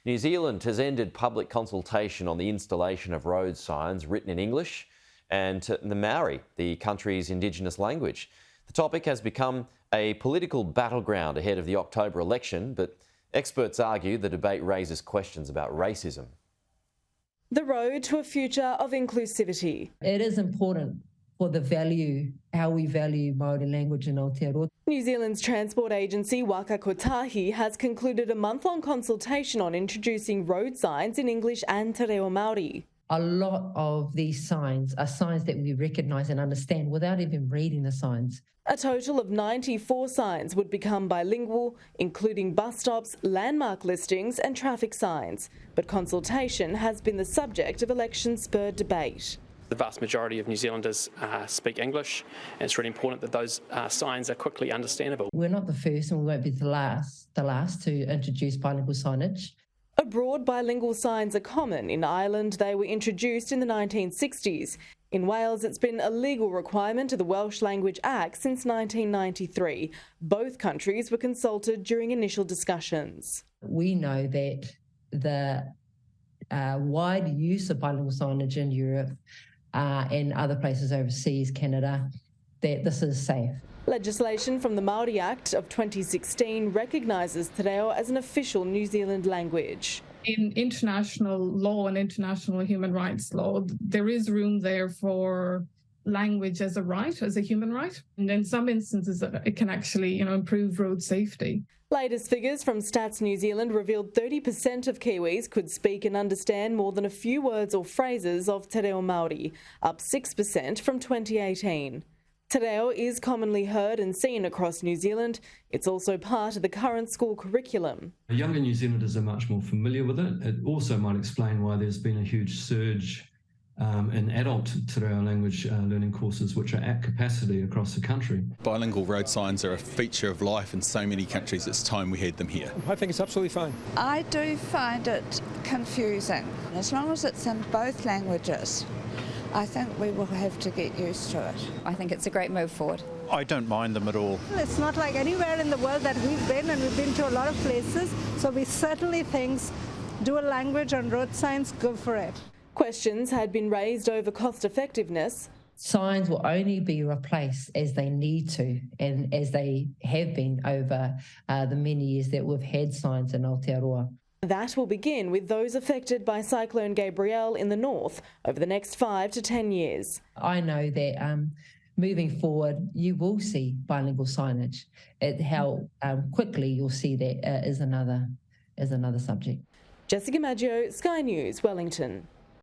New Zealand has ended public consultation on the installation of road signs written in English and the Maori, the country's indigenous language. The topic has become a political battleground ahead of the October election, but experts argue the debate raises questions about racism. The road to a future of inclusivity. It is important for how we value Maori language in Aotearoa. New Zealand's transport agency Waka Kotahi has concluded a month-long consultation on introducing road signs in English and te reo Maori. A lot of these signs are signs that we recognise and understand without even reading the signs. A total of 94 signs would become bilingual, including bus stops, landmark listings and traffic signs. But consultation has been the subject of election-spurred debate. The vast majority of New Zealanders speak English, and it's really important that those signs are quickly understandable. We're not the first and we won't be the last to introduce bilingual signage. Abroad, bilingual signs are common. In Ireland, they were introduced in the 1960s. In Wales, it's been a legal requirement of the Welsh Language Act since 1993. Both countries were consulted during initial discussions. We know that the wide use of bilingual signage in Europe and other places overseas, Canada, that this is safe. Legislation from the Maori Act of 2016 recognises te reo as an official New Zealand language. In international law and international human rights law, there is room there for language as a right, as a human right. And in some instances, it can actually, improve road safety. Latest figures from Stats New Zealand revealed 30% of Kiwis could speak and understand more than a few words or phrases of te reo Maori, up 6% from 2018. Te reo is commonly heard and seen across New Zealand. It's also part of the current school curriculum. Younger New Zealanders are much more familiar with it. It also might explain why there's been a huge surge in adult te reo language learning courses, which are at capacity across the country. Bilingual road signs are a feature of life in so many countries. It's time we had them here. I think it's absolutely fine. I do find it confusing. As long as it's in both languages, I think we will have to get used to it. I think it's a great move forward. I don't mind them at all. It's not like anywhere in the world that we've been, and we've been to a lot of places, so we certainly think dual language on road signs, go for it. Questions had been raised over cost effectiveness. Signs will only be replaced as they need to and as they have been over the many years that we've had signs in Aotearoa. That will begin with those affected by Cyclone Gabrielle in the north over the next 5 to 10 years. I know that moving forward, you will see bilingual signage. How quickly you'll see that is another subject. Jessica Maggio, Sky News, Wellington.